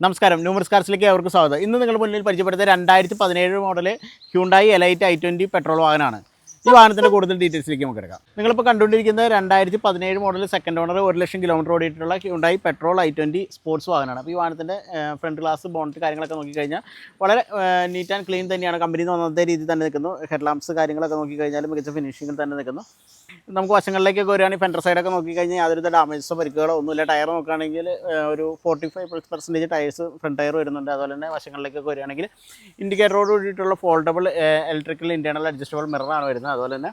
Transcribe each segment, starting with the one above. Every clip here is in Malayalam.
നമസ്കാരം, ന്യൂമർസ് കാർസിലേക്ക് അവർക്ക് സ്വാഗതം. ഇന്ന് നിങ്ങൾ മുന്നിൽ പരിചയപ്പെടുത്തിയ 2017 model Hyundai elite i20 petrol വാഹനമാണ്. ഈ വാഹനത്തിൻ്റെ കൂടുതൽ ഡീറ്റെയിൽസിലേക്ക് നമുക്ക് എടുക്കാം. നിങ്ങളിപ്പോൾ കണ്ടുകൊണ്ടിരിക്കുന്നത് 2017 മോഡൽ സെക്കൻഡ് ഓണർ 1,00,000 കിലോമീറ്റർ ഓടിയിട്ടുള്ള ഹ്യുണ്ടായി പെട്രോൾ i20 സ്പോർട്സ് വാഹനമാണ്. അപ്പോൾ ഈ വാഹനത്തിൻ്റെ ഫ്രണ്ട് ഗ്ലാസ് ബോണറ്റ് കാര്യങ്ങളൊക്കെ നോക്കിക്കഴിഞ്ഞാൽ വളരെ നീറ്റ് ആൻഡ് ക്ലീൻ തന്നെയാണ്. കമ്പനി ഒന്നത്തെ രീതിയിൽ തന്നെ നിൽക്കുന്നു. ഹെഡ് ലാംപ്സ് കാര്യങ്ങളൊക്കെ നോക്കിക്കഴിഞ്ഞാൽ മികച്ച ഫിനിഷിങ്ങിൽ തന്നെ നിൽക്കുന്നു. നമുക്ക് വശങ്ങളിലേക്കൊക്കെ വരികയാണെങ്കിൽ ഫെൻഡർ സൈഡൊക്കെ നോക്കിക്കഴിഞ്ഞാൽ യാതൊരു ഡാമേജസോ പരിക്കുകളോ ഒന്നുമില്ല. ടയർ നോക്കുകയാണെങ്കിൽ ഒരു 45% ടയേഴ്സ് ഫ്രണ്ട് ടയർ വരുന്നുണ്ട്. അതുപോലെ തന്നെ വശങ്ങളിലേക്കൊക്കെ വരികയാണെങ്കിൽ ഇൻഡിക്കേറ്ററോട് കൂടിയിട്ടുള്ള ഫോൾഡബിൾ ഇലക്ട്രിക്കൽ ഇൻറ്റേർണൽ അഡ്ജസ്റ്റബിൾ മിററാണ് വരുന്നത്. അതുപോലെ തന്നെ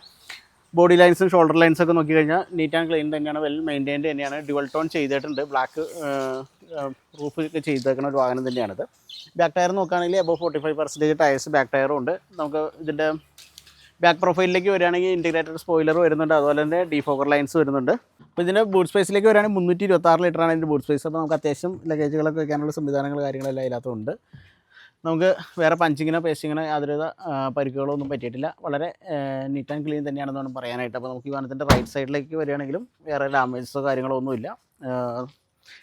ബോഡി ലൈൻസും ഷോൾഡർ ലൈൻസൊക്കെ നോക്കിക്കഴിഞ്ഞാൽ നീറ്റ് ആൻഡ് ക്ലീൻ തന്നെയാണ്, വെൽ മെയിൻറ്റൈൻഡ് തന്നെയാണ്. ഡ്യുവൽ ടോൺ ചെയ്തിട്ടുണ്ട്. ബ്ലാക്ക് റൂഫ് ഒക്കെ ചെയ്തേക്കുന്ന ഒരു വാഹനം തന്നെയാണിത്. ബാക്ക് ടയർ നോക്കുകയാണെങ്കിൽ അബവ് 45% ടയേഴ്സ് ബാക്ക് ടയറും ഉണ്ട്. നമുക്ക് ഇതിൻ്റെ ബാക്ക് പ്രൊഫൈലിലേക്ക് വരികയാണെങ്കിൽ ഇൻറ്റിഗ്രേറ്റഡ് സ്പോയിലർ വരുന്നുണ്ട്. അതുപോലെ തന്നെ ഡീഫോക്കർ ലൈൻസ് വരുന്നുണ്ട്. അപ്പോൾ ഇതിൻ്റെ ബൂട്ട് സ്പേസിലേക്ക് വരികയാണെങ്കിൽ 326 ലിറ്ററാണ് ഇതിൻ്റെ ബൂട്ട് സ്പേസ്. അപ്പോൾ നമുക്ക് അത്യാവശ്യം ലഗേജുകളൊക്കെ വയ്ക്കാനുള്ള സംവിധാനങ്ങൾ കാര്യങ്ങളെല്ലാം അതിനകത്തുണ്ട്. നമുക്ക് വേറെ പഞ്ചിങ്ങിനോ പേസ്റ്റിങ്ങിനോ യാതൊരു പരിക്കുകളോ ഒന്നും പറ്റിയിട്ടില്ല. വളരെ നീറ്റ് ആൻഡ് ക്ലീൻ തന്നെയാണെന്ന് വേണം പറയാനായിട്ട്. അപ്പോൾ നമുക്ക് ഈ വാഹനത്തിൻ്റെ റൈറ്റ് സൈഡിലേക്ക് വരികയാണെങ്കിലും വേറെ ഡാമേജസോ കാര്യങ്ങളോ ഒന്നുമില്ല.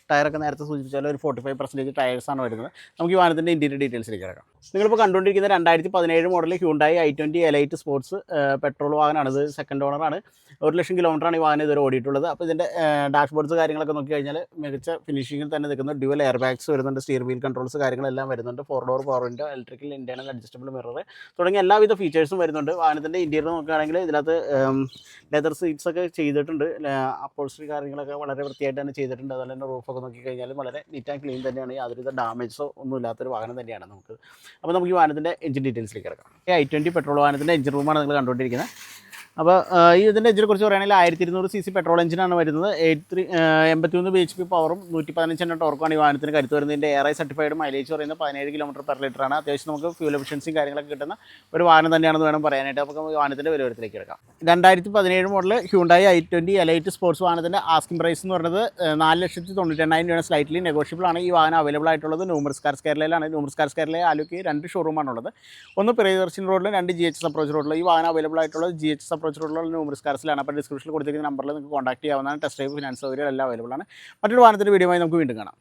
ടയറൊക്കെ നേരത്തെ സൂചിപ്പിച്ചാൽ ഒരു 45% ടയേഴ്സാണ് വരുന്നത്. നമുക്ക് ഈ വാഹനത്തിൻ്റെ ഇൻറ്റീരിയർ ഡീറ്റെയിൽസിലേക്ക് കിടക്കാം. നിങ്ങളിപ്പോൾ കണ്ടുകൊണ്ടിരിക്കുന്ന 2017 model Hyundai i20 elite sports petrol വാഹനമാണ്. ഇത് സെക്കൻഡ് ഓണറാണ്. 1,00,000 കിലോമീറ്ററാണ് ഈ വാഹനം ഇതുവരെ ഓടിയിട്ടുള്ളത്. അപ്പോൾ ഇതിൻ്റെ ഡാഷ്ബോർഡ്സ് കാര്യങ്ങളൊക്കെ നോക്കിക്കഴിഞ്ഞാൽ മികച്ച ഫിനിഷിങ്ങിൽ തന്നെ നിൽക്കുന്ന ഡ്യുവൽ എയർ ബാഗ്സ് വരുന്നുണ്ട്. സ്റ്റിയർ വീൽ കൺട്രോൾസ് കാര്യങ്ങളെല്ലാം വരുന്നുണ്ട്. 4 door power window, electrical internal adjustable mirror തുടങ്ങിയ എല്ലാവിധ ഫീച്ചേഴ്സും വരുന്നുണ്ട്. വാഹനത്തിൻ്റെ ഇൻറ്റീരിയർ നോക്കുകയാണെങ്കിൽ ഇതിനകത്ത് ലെതർ സീറ്റ്സ് ഒക്കെ ചെയ്തിട്ടുണ്ട്. അപ്പോൾസ്ട്രി കാര്യങ്ങളൊക്കെ വളരെ വൃത്തിയായിട്ട് തന്നെ ചെയ്തിട്ടുണ്ട്. അതുപോലെ തന്നെ റൂഫൊക്കെ നോക്കിക്കഴിഞ്ഞാലും വളരെ നീറ്റ് ആൻഡ് ക്ലീൻ തന്നെയാണ്. യാതൊരുവിധ ഡാമേജസോ ഒന്നും ഇല്ലാത്തൊരു വാഹനം തന്നെയാണ് നമുക്ക്. അപ്പോൾ നമുക്ക് ഈ വാഹനത്തിൻ്റെ എഞ്ചിൻ ഡീറ്റെയിൽസിലേക്ക് കിടക്കാം. i20 പെട്രോൾ വാഹനത്തിൻ്റെ എഞ്ചിൻ റൂമാണ് നിങ്ങൾ കണ്ടുകൊണ്ടിരിക്കുന്നത്. അപ്പോൾ ഈ ഇതിൻ്റെ എഞ്ചിനെ കുറിച്ച് പറയുകയാണെങ്കിൽ 1200 cc പെട്രോൾ എഞ്ചിനാണ് വരുന്നത്. 83 bhp പവറും 115 എണ്ണം ടോർക്കുമാണ് ഈ വാഹനത്തിന് കരുത്ത് വരുന്നത്. ഇതിൻ്റെ ARAI സർട്ടിഫൈഡ് മൈലേജ് പറയുന്നത് 17 km/ലിറ്ററാണ്. അത്യാവശ്യം നമുക്ക് ഫ്യൂൽ എഫിഷ്യൻസിയും കാര്യങ്ങളൊക്കെ കിട്ടുന്ന ഒരു വാഹനം തന്നെയാണെന്ന് വേണം പറയാനായിട്ട്. അപ്പോൾ വാഹനത്തിൻ്റെ വിലവരത്തിലേക്ക് കിടക്കാം. 2017 model Hyundai i20 elite sports വാഹനത്തിൻ്റെ ആസ്കിംഗ് പ്രൈസ് എന്ന് പറയുന്നത് 4,98,000 രൂപയാണ്. സ്ലൈറ്റ്ലി നെഗോഷ്യബിൾ ആണ്. ഈ വാഹനം അവൈലബിൾ ആയിട്ടുള്ളത് ന്യൂമർസ് കാർസ് കേരളയിലാണ്. ന്യൂമർസ് കാർസ് കേരളയിൽ ആലുക്ക് 2 ഷോറൂമാണുള്ളത്. ഒന്ന് പ്രിയദർശിനി റോഡിലും 2 GHS അപ്രോച്ച് റോഡിലും. ഈ വാഹനം അവൈലബിൾ ആയിട്ടുള്ളത് GHS അപ്രോച്ച് റോഡിലുള്ള ന്യൂമർസ് കാർസിലാണ്. അപ്പോൾ ഡിസ്ക്രിപ്ഷനിൽ കൊടുത്തിരിക്കുന്ന നമ്പറിൽ നിങ്ങൾക്ക് കോൺടാക്ട് ചെയ്യാവുന്നതാണ്. ടെസ്റ്റ് ഡ്രൈവ്, ഫിനാൻസ് സൗകര്യം എല്ലാം അവൈലബിൾ ആണ്. മറ്റൊരു വാഹനത്തിൻ്റെ വീഡിയോയുമായി നമുക്ക് വീണ്ടും കാണാം.